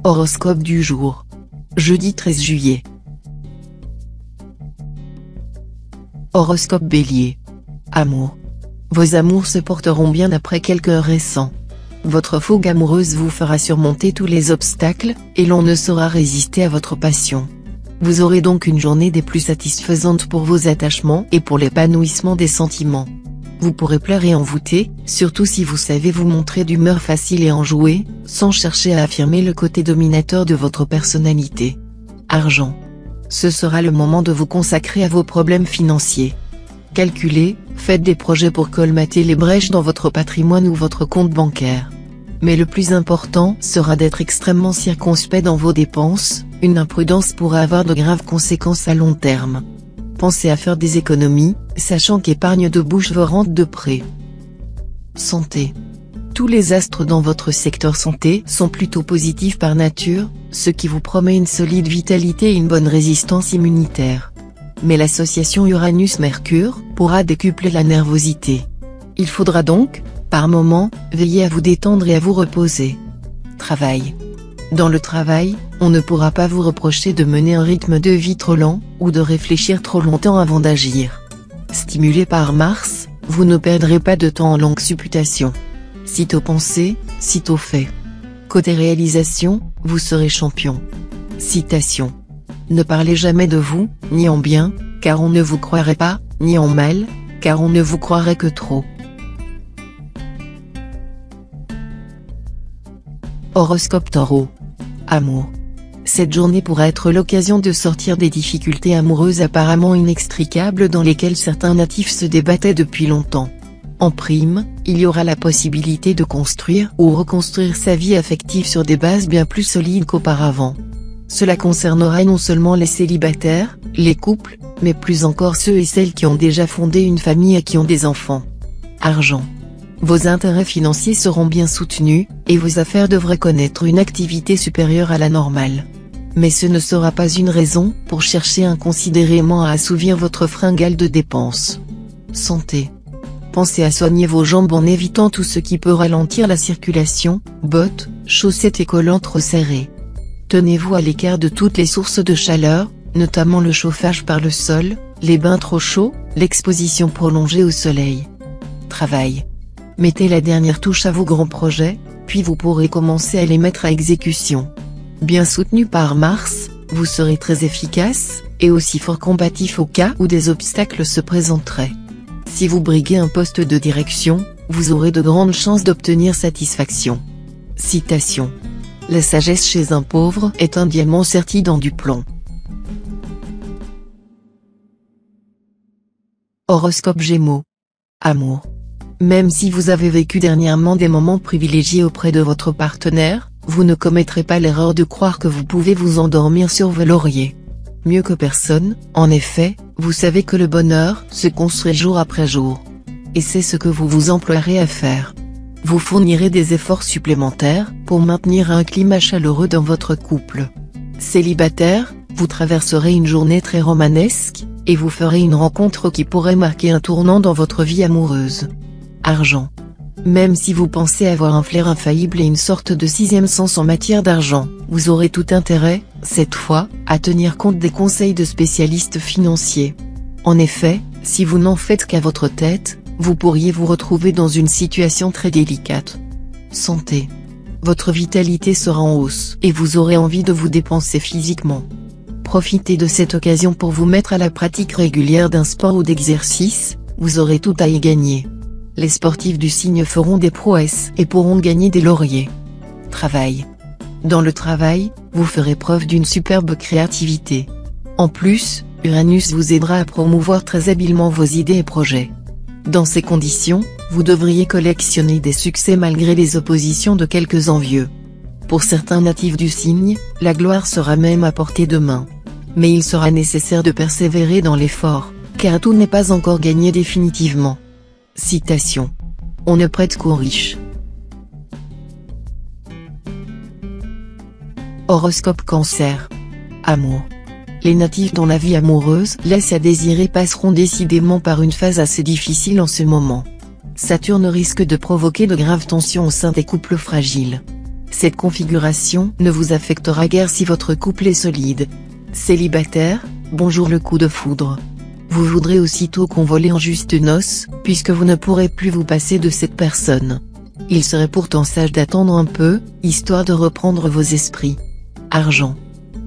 Horoscope du jour. Jeudi 13 juillet. Horoscope Bélier. Amour. Vos amours se porteront bien après quelques heures récents. Votre fougue amoureuse vous fera surmonter tous les obstacles, et l'on ne saura résister à votre passion. Vous aurez donc une journée des plus satisfaisantes pour vos attachements et pour l'épanouissement des sentiments. Vous pourrez plaire et envoûter, surtout si vous savez vous montrer d'humeur facile et enjouée, sans chercher à affirmer le côté dominateur de votre personnalité. Argent. Ce sera le moment de vous consacrer à vos problèmes financiers. Calculez, faites des projets pour colmater les brèches dans votre patrimoine ou votre compte bancaire. Mais le plus important sera d'être extrêmement circonspect dans vos dépenses, une imprudence pourra avoir de graves conséquences à long terme. Pensez à faire des économies, sachant qu'épargne de bouche vous rentre de près. Santé. Tous les astres dans votre secteur santé sont plutôt positifs par nature, ce qui vous promet une solide vitalité et une bonne résistance immunitaire. Mais l'association Uranus-Mercure pourra décupler la nervosité. Il faudra donc, par moments, veiller à vous détendre et à vous reposer. Travail. Dans le travail, on ne pourra pas vous reprocher de mener un rythme de vie trop lent, ou de réfléchir trop longtemps avant d'agir. Stimulé par Mars, vous ne perdrez pas de temps en longues supputations. Sitôt pensé, sitôt fait. Côté réalisation, vous serez champion. Citation. Ne parlez jamais de vous, ni en bien, car on ne vous croirait pas, ni en mal, car on ne vous croirait que trop. Horoscope Taureau. Amour. Cette journée pourra être l'occasion de sortir des difficultés amoureuses apparemment inextricables dans lesquelles certains natifs se débattaient depuis longtemps. En prime, il y aura la possibilité de construire ou reconstruire sa vie affective sur des bases bien plus solides qu'auparavant. Cela concernera non seulement les célibataires, les couples, mais plus encore ceux et celles qui ont déjà fondé une famille et qui ont des enfants. Argent. Vos intérêts financiers seront bien soutenus, et vos affaires devraient connaître une activité supérieure à la normale. Mais ce ne sera pas une raison pour chercher inconsidérément à assouvir votre fringale de dépenses. Santé. Pensez à soigner vos jambes en évitant tout ce qui peut ralentir la circulation, bottes, chaussettes et collants trop serrés. Tenez-vous à l'écart de toutes les sources de chaleur, notamment le chauffage par le sol, les bains trop chauds, l'exposition prolongée au soleil. Travail. Mettez la dernière touche à vos grands projets, puis vous pourrez commencer à les mettre à exécution. Bien soutenu par Mars, vous serez très efficace, et aussi fort combatif au cas où des obstacles se présenteraient. Si vous briguez un poste de direction, vous aurez de grandes chances d'obtenir satisfaction. Citation. La sagesse chez un pauvre est un diamant serti dans du plomb. Horoscope Gémeaux. Amour. Même si vous avez vécu dernièrement des moments privilégiés auprès de votre partenaire, vous ne commettrez pas l'erreur de croire que vous pouvez vous endormir sur vos lauriers. Mieux que personne, en effet, vous savez que le bonheur se construit jour après jour. Et c'est ce que vous vous emploierez à faire. Vous fournirez des efforts supplémentaires pour maintenir un climat chaleureux dans votre couple. Célibataire, vous traverserez une journée très romanesque, et vous ferez une rencontre qui pourrait marquer un tournant dans votre vie amoureuse. Argent. Même si vous pensez avoir un flair infaillible et une sorte de sixième sens en matière d'argent, vous aurez tout intérêt, cette fois, à tenir compte des conseils de spécialistes financiers. En effet, si vous n'en faites qu'à votre tête, vous pourriez vous retrouver dans une situation très délicate. Santé. Votre vitalité sera en hausse et vous aurez envie de vous dépenser physiquement. Profitez de cette occasion pour vous mettre à la pratique régulière d'un sport ou d'exercice, vous aurez tout à y gagner. Les sportifs du signe feront des prouesses et pourront gagner des lauriers. Travail. Dans le travail, vous ferez preuve d'une superbe créativité. En plus, Uranus vous aidera à promouvoir très habilement vos idées et projets. Dans ces conditions, vous devriez collectionner des succès malgré les oppositions de quelques envieux. Pour certains natifs du signe, la gloire sera même à portée de main. Mais il sera nécessaire de persévérer dans l'effort, car tout n'est pas encore gagné définitivement. Citation. On ne prête qu'aux riches. Horoscope Cancer. Amour. Les natifs dont la vie amoureuse laisse à désirer passeront décidément par une phase assez difficile en ce moment. Saturne risque de provoquer de graves tensions au sein des couples fragiles. Cette configuration ne vous affectera guère si votre couple est solide. Célibataire, bonjour le coup de foudre. Vous voudrez aussitôt convoler en juste noces, puisque vous ne pourrez plus vous passer de cette personne. Il serait pourtant sage d'attendre un peu, histoire de reprendre vos esprits. Argent.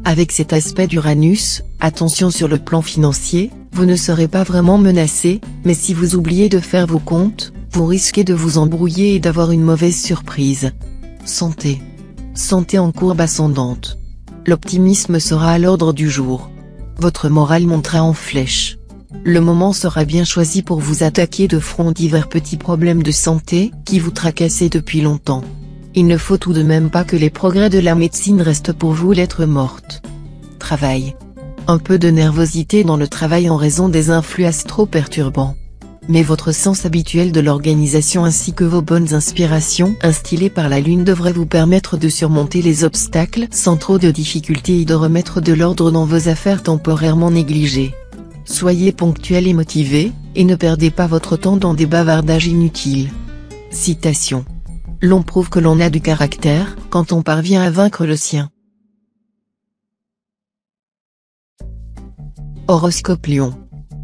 Avec cet aspect d'Uranus, attention sur le plan financier, vous ne serez pas vraiment menacé, mais si vous oubliez de faire vos comptes, vous risquez de vous embrouiller et d'avoir une mauvaise surprise. Santé. Santé en courbe ascendante. L'optimisme sera à l'ordre du jour. Votre morale montera en flèche. Le moment sera bien choisi pour vous attaquer de front divers petits problèmes de santé qui vous tracassaient depuis longtemps. Il ne faut tout de même pas que les progrès de la médecine restent pour vous lettre morte. Travail. Un peu de nervosité dans le travail en raison des influx astro perturbants. Mais votre sens habituel de l'organisation ainsi que vos bonnes inspirations instillées par la lune devraient vous permettre de surmonter les obstacles sans trop de difficultés et de remettre de l'ordre dans vos affaires temporairement négligées. Soyez ponctuel et motivé, et ne perdez pas votre temps dans des bavardages inutiles. Citation. L'on prouve que l'on a du caractère, quand on parvient à vaincre le sien. Horoscope Lion.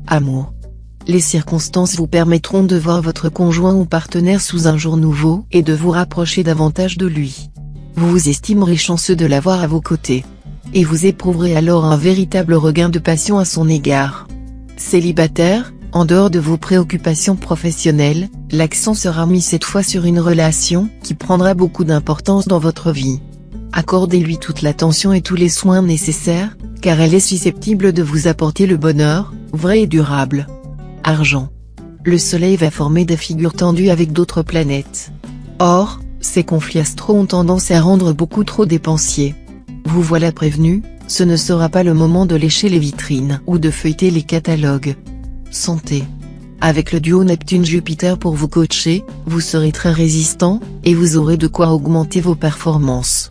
Amour. Les circonstances vous permettront de voir votre conjoint ou partenaire sous un jour nouveau et de vous rapprocher davantage de lui. Vous vous estimerez chanceux de l'avoir à vos côtés. Et vous éprouverez alors un véritable regain de passion à son égard. Célibataire, en dehors de vos préoccupations professionnelles, l'accent sera mis cette fois sur une relation qui prendra beaucoup d'importance dans votre vie. Accordez-lui toute l'attention et tous les soins nécessaires, car elle est susceptible de vous apporter le bonheur, vrai et durable. Argent. Le soleil va former des figures tendues avec d'autres planètes. Or, ces conflits astraux ont tendance à rendre beaucoup trop dépensiers. Vous voilà prévenu, ce ne sera pas le moment de lécher les vitrines ou de feuilleter les catalogues. Santé. Avec le duo Neptune-Jupiter pour vous coacher, vous serez très résistant, et vous aurez de quoi augmenter vos performances.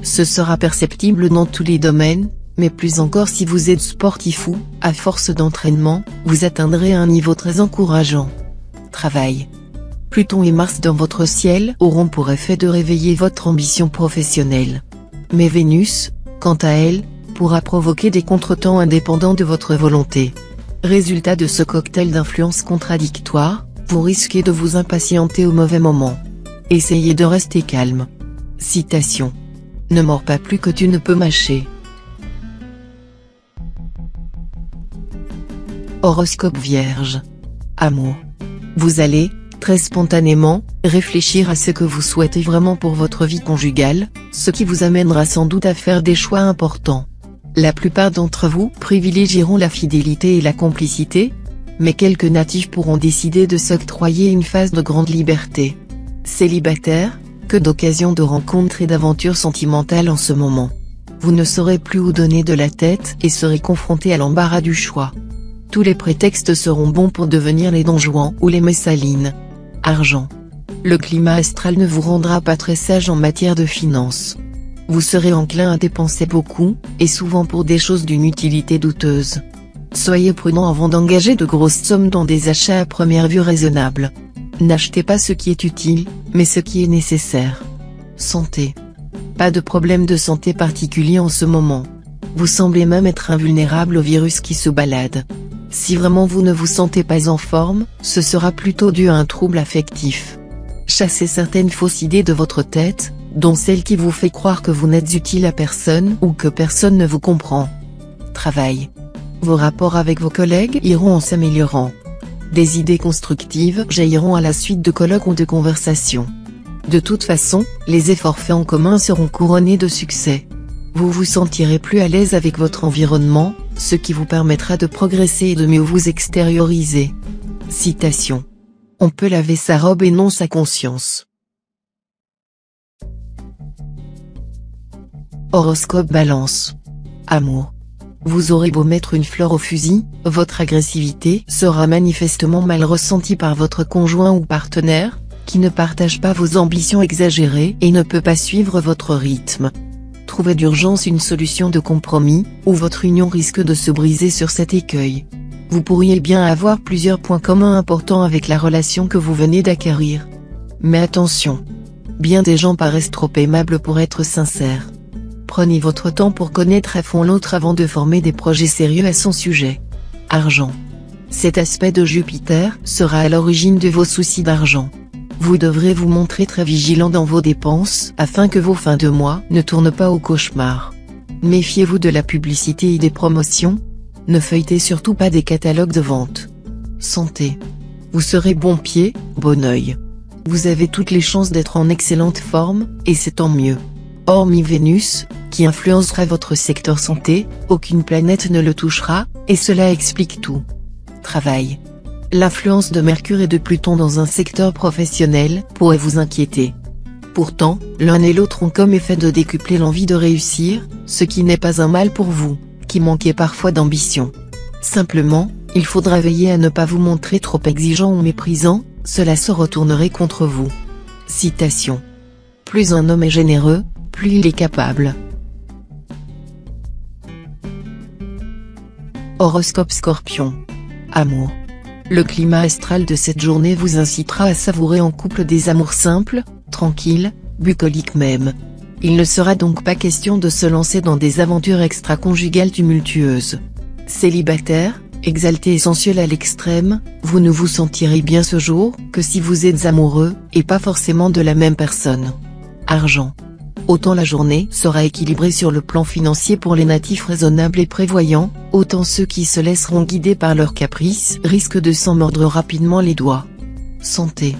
Ce sera perceptible dans tous les domaines, mais plus encore si vous êtes sportif ou, à force d'entraînement, vous atteindrez un niveau très encourageant. Travail. Pluton et Mars dans votre ciel auront pour effet de réveiller votre ambition professionnelle. Mais Vénus, quant à elle, pourra provoquer des contretemps indépendants de votre volonté. Résultat de ce cocktail d'influences contradictoires, vous risquez de vous impatienter au mauvais moment. Essayez de rester calme. Citation. Ne mords pas plus que tu ne peux mâcher. Horoscope Vierge. Amour. Vous allez, très spontanément, réfléchir à ce que vous souhaitez vraiment pour votre vie conjugale, ce qui vous amènera sans doute à faire des choix importants. La plupart d'entre vous privilégieront la fidélité et la complicité, mais quelques natifs pourront décider de s'octroyer une phase de grande liberté. Célibataire, que d'occasions de rencontres et d'aventures sentimentales en ce moment. Vous ne saurez plus où donner de la tête et serez confronté à l'embarras du choix. Tous les prétextes seront bons pour devenir les Don Juan ou les Messalines. Argent. Le climat astral ne vous rendra pas très sage en matière de finances. Vous serez enclin à dépenser beaucoup, et souvent pour des choses d'une utilité douteuse. Soyez prudent avant d'engager de grosses sommes dans des achats à première vue raisonnables. N'achetez pas ce qui est utile, mais ce qui est nécessaire. Santé. Pas de problème de santé particulier en ce moment. Vous semblez même être invulnérable au virus qui se balade. Si vraiment vous ne vous sentez pas en forme, ce sera plutôt dû à un trouble affectif. Chassez certaines fausses idées de votre tête, dont celle qui vous fait croire que vous n'êtes utile à personne ou que personne ne vous comprend. Travail. Vos rapports avec vos collègues iront en s'améliorant. Des idées constructives jailliront à la suite de colloques ou de conversations. De toute façon, les efforts faits en commun seront couronnés de succès. Vous vous sentirez plus à l'aise avec votre environnement, ce qui vous permettra de progresser et de mieux vous extérioriser. Citation. On peut laver sa robe et non sa conscience. Horoscope Balance. Amour. Vous aurez beau mettre une fleur au fusil, votre agressivité sera manifestement mal ressentie par votre conjoint ou partenaire, qui ne partage pas vos ambitions exagérées et ne peut pas suivre votre rythme. Trouvez d'urgence une solution de compromis, ou votre union risque de se briser sur cet écueil. Vous pourriez bien avoir plusieurs points communs importants avec la relation que vous venez d'acquérir. Mais attention! Bien des gens paraissent trop aimables pour être sincères. Prenez votre temps pour connaître à fond l'autre avant de former des projets sérieux à son sujet. Argent. Cet aspect de Jupiter sera à l'origine de vos soucis d'argent. Vous devrez vous montrer très vigilant dans vos dépenses afin que vos fins de mois ne tournent pas au cauchemar. Méfiez-vous de la publicité et des promotions. Ne feuilletez surtout pas des catalogues de vente. Santé. Vous serez bon pied, bon œil. Vous avez toutes les chances d'être en excellente forme, et c'est tant mieux. Hormis Vénus, qui influencera votre secteur santé, aucune planète ne le touchera, et cela explique tout. Travail. L'influence de Mercure et de Pluton dans un secteur professionnel pourrait vous inquiéter. Pourtant, l'un et l'autre ont comme effet de décupler l'envie de réussir, ce qui n'est pas un mal pour vous, qui manquez parfois d'ambition. Simplement, il faudra veiller à ne pas vous montrer trop exigeant ou méprisant, cela se retournerait contre vous. Citation. Plus un homme est généreux, plus il est capable. Horoscope Scorpion. Amour. Le climat astral de cette journée vous incitera à savourer en couple des amours simples, tranquilles, bucoliques même. Il ne sera donc pas question de se lancer dans des aventures extra-conjugales tumultueuses. Célibataire, exalté et sensuel à l'extrême, vous ne vous sentirez bien ce jour que si vous êtes amoureux, et pas forcément de la même personne. Argent. Autant la journée sera équilibrée sur le plan financier pour les natifs raisonnables et prévoyants, autant ceux qui se laisseront guider par leurs caprices risquent de s'en mordre rapidement les doigts. Santé.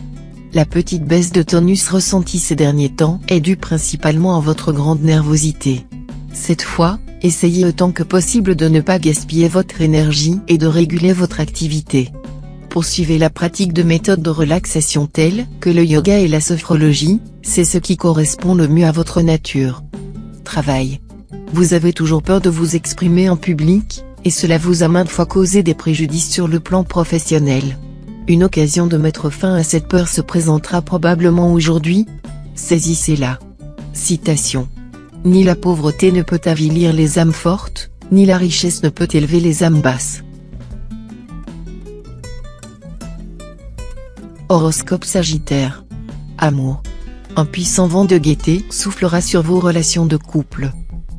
La petite baisse de tonus ressentie ces derniers temps est due principalement à votre grande nervosité. Cette fois, essayez autant que possible de ne pas gaspiller votre énergie et de réguler votre activité. Poursuivez la pratique de méthodes de relaxation telles que le yoga et la sophrologie, c'est ce qui correspond le mieux à votre nature. Travail. Vous avez toujours peur de vous exprimer en public, et cela vous a maintes fois causé des préjudices sur le plan professionnel. Une occasion de mettre fin à cette peur se présentera probablement aujourd'hui. Saisissez-la. Citation. Ni la pauvreté ne peut avilir les âmes fortes, ni la richesse ne peut élever les âmes basses. Horoscope Sagittaire. Amour. Un puissant vent de gaieté soufflera sur vos relations de couple.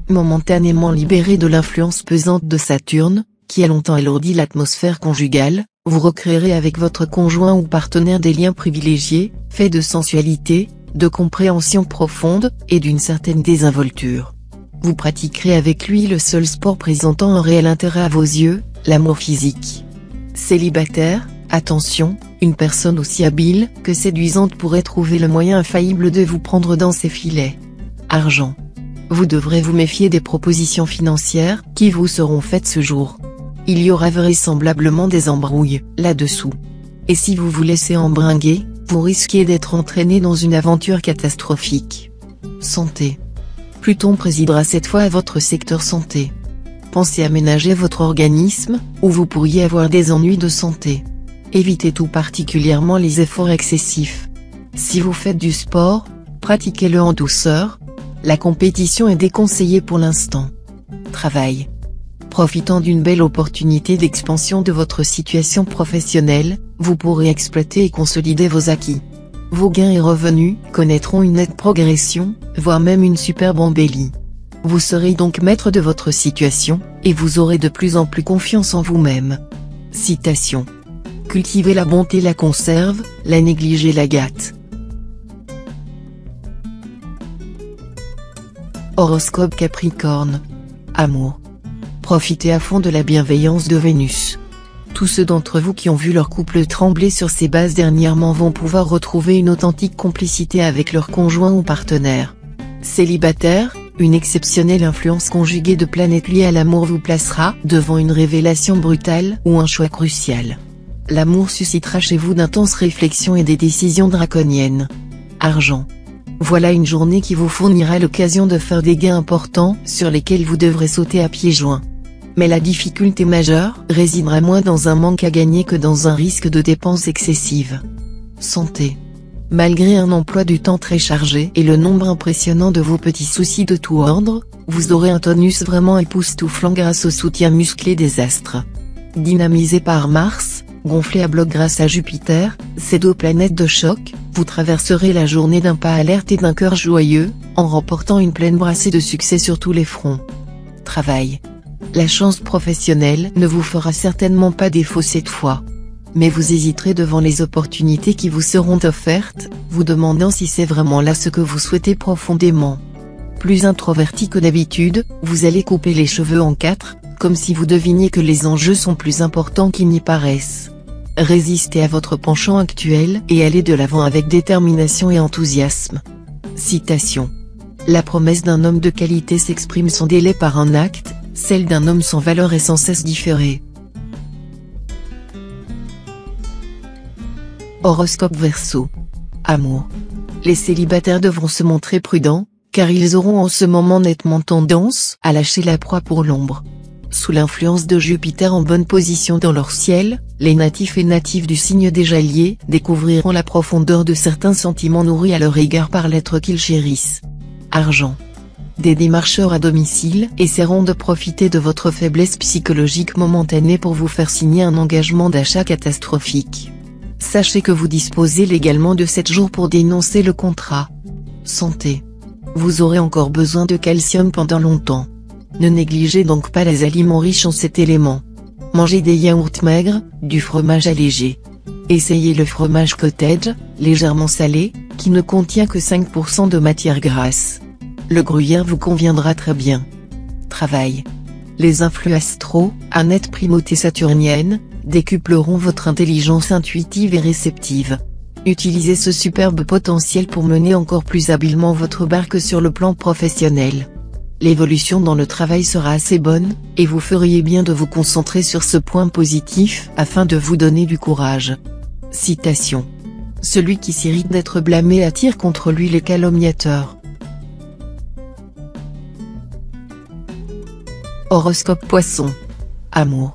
Momentanément libéré de l'influence pesante de Saturne, qui a longtemps alourdi l'atmosphère conjugale, vous recréerez avec votre conjoint ou partenaire des liens privilégiés, faits de sensualité, de compréhension profonde, et d'une certaine désinvolture. Vous pratiquerez avec lui le seul sport présentant un réel intérêt à vos yeux, l'amour physique. Célibataire, attention, une personne aussi habile que séduisante pourrait trouver le moyen infaillible de vous prendre dans ses filets. Argent. Vous devrez vous méfier des propositions financières qui vous seront faites ce jour. Il y aura vraisemblablement des embrouilles là-dessous. Et si vous vous laissez embringuer, vous risquez d'être entraîné dans une aventure catastrophique. Santé. Pluton présidera cette fois à votre secteur santé. Pensez à ménager votre organisme, ou vous pourriez avoir des ennuis de santé. Évitez tout particulièrement les efforts excessifs. Si vous faites du sport, pratiquez-le en douceur. La compétition est déconseillée pour l'instant. Travail. Profitant d'une belle opportunité d'expansion de votre situation professionnelle, vous pourrez exploiter et consolider vos acquis. Vos gains et revenus connaîtront une nette progression, voire même une superbe embellie. Vous serez donc maître de votre situation, et vous aurez de plus en plus confiance en vous-même. Citation. Cultiver la bonté la conserve, la négliger la gâte. Horoscope Capricorne. Amour. Profitez à fond de la bienveillance de Vénus. Tous ceux d'entre vous qui ont vu leur couple trembler sur ses bases dernièrement vont pouvoir retrouver une authentique complicité avec leur conjoint ou partenaire. Célibataire, une exceptionnelle influence conjuguée de planètes liées à l'amour vous placera devant une révélation brutale ou un choix crucial. L'amour suscitera chez vous d'intenses réflexions et des décisions draconiennes. Argent. Voilà une journée qui vous fournira l'occasion de faire des gains importants sur lesquels vous devrez sauter à pieds joints. Mais la difficulté majeure résidera moins dans un manque à gagner que dans un risque de dépenses excessives. Santé. Malgré un emploi du temps très chargé et le nombre impressionnant de vos petits soucis de tout ordre, vous aurez un tonus vraiment époustouflant grâce au soutien musclé des astres. Dynamisé par Mars, Gonflé à bloc grâce à Jupiter, ces deux planètes de choc, vous traverserez la journée d'un pas alerte et d'un cœur joyeux, en remportant une pleine brassée de succès sur tous les fronts. Travail. La chance professionnelle ne vous fera certainement pas défaut cette fois. Mais vous hésiterez devant les opportunités qui vous seront offertes, vous demandant si c'est vraiment là ce que vous souhaitez profondément. Plus introverti que d'habitude, vous allez couper les cheveux en quatre, comme si vous deviniez que les enjeux sont plus importants qu'ils n'y paraissent. Résistez à votre penchant actuel et allez de l'avant avec détermination et enthousiasme. Citation. La promesse d'un homme de qualité s'exprime sans délai par un acte, celle d'un homme sans valeur est sans cesse différée. Horoscope Verseau. Amour. Les célibataires devront se montrer prudents, car ils auront en ce moment nettement tendance à lâcher la proie pour l'ombre. Sous l'influence de Jupiter en bonne position dans leur ciel, les natifs et natives du signe des Géliers découvriront la profondeur de certains sentiments nourris à leur égard par l'être qu'ils chérissent. Argent. Des démarcheurs à domicile essaieront de profiter de votre faiblesse psychologique momentanée pour vous faire signer un engagement d'achat catastrophique. Sachez que vous disposez légalement de 7 jours pour dénoncer le contrat. Santé. Vous aurez encore besoin de calcium pendant longtemps. Ne négligez donc pas les aliments riches en cet élément. Mangez des yaourts maigres, du fromage allégé. Essayez le fromage cottage, légèrement salé, qui ne contient que 5% de matière grasse. Le gruyère vous conviendra très bien. Travail. Les influx astraux, Annette primauté saturnienne, décupleront votre intelligence intuitive et réceptive. Utilisez ce superbe potentiel pour mener encore plus habilement votre barque sur le plan professionnel. L'évolution dans le travail sera assez bonne, et vous feriez bien de vous concentrer sur ce point positif afin de vous donner du courage. Citation. Celui qui s'irrite d'être blâmé attire contre lui les calomniateurs. Horoscope Poisson. Amour.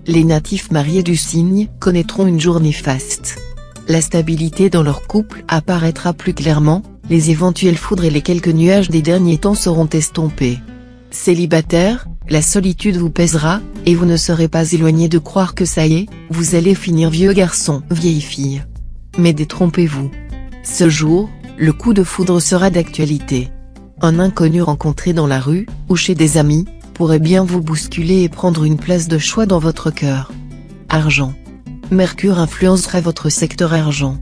Les natifs mariés du signe connaîtront une journée faste. La stabilité dans leur couple apparaîtra plus clairement, les éventuelles foudres et les quelques nuages des derniers temps seront estompés. Célibataire, la solitude vous pèsera, et vous ne serez pas éloigné de croire que ça y est, vous allez finir vieux garçon, vieille fille. Mais détrompez-vous. Ce jour, le coup de foudre sera d'actualité. Un inconnu rencontré dans la rue, ou chez des amis, pourrait bien vous bousculer et prendre une place de choix dans votre cœur. Argent. Mercure influencera votre secteur argent.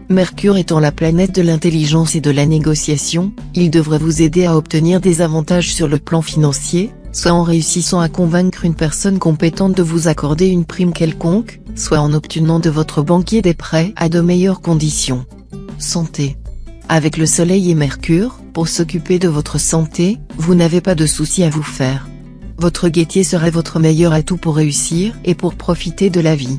Mercure étant la planète de l'intelligence et de la négociation, il devrait vous aider à obtenir des avantages sur le plan financier, soit en réussissant à convaincre une personne compétente de vous accorder une prime quelconque, soit en obtenant de votre banquier des prêts à de meilleures conditions. Santé. Avec le Soleil et Mercure, pour s'occuper de votre santé, vous n'avez pas de soucis à vous faire. Votre gaieté sera votre meilleur atout pour réussir et pour profiter de la vie.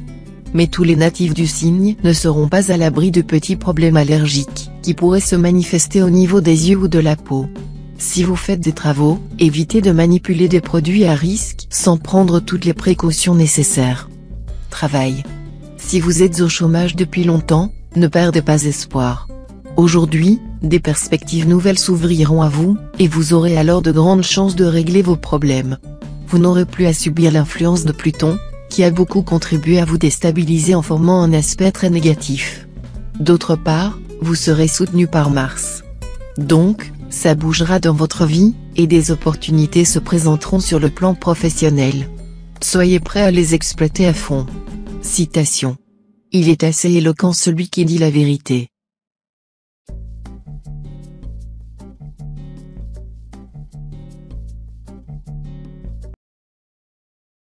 Mais tous les natifs du signe ne seront pas à l'abri de petits problèmes allergiques, qui pourraient se manifester au niveau des yeux ou de la peau. Si vous faites des travaux, évitez de manipuler des produits à risque sans prendre toutes les précautions nécessaires. Travail. Si vous êtes au chômage depuis longtemps, ne perdez pas espoir. Aujourd'hui, des perspectives nouvelles s'ouvriront à vous, et vous aurez alors de grandes chances de régler vos problèmes. Vous n'aurez plus à subir l'influence de Pluton, qui a beaucoup contribué à vous déstabiliser en formant un aspect très négatif. D'autre part, vous serez soutenu par Mars. Donc, ça bougera dans votre vie, et des opportunités se présenteront sur le plan professionnel. Soyez prêts à les exploiter à fond. Citation. Il est assez éloquent celui qui dit la vérité.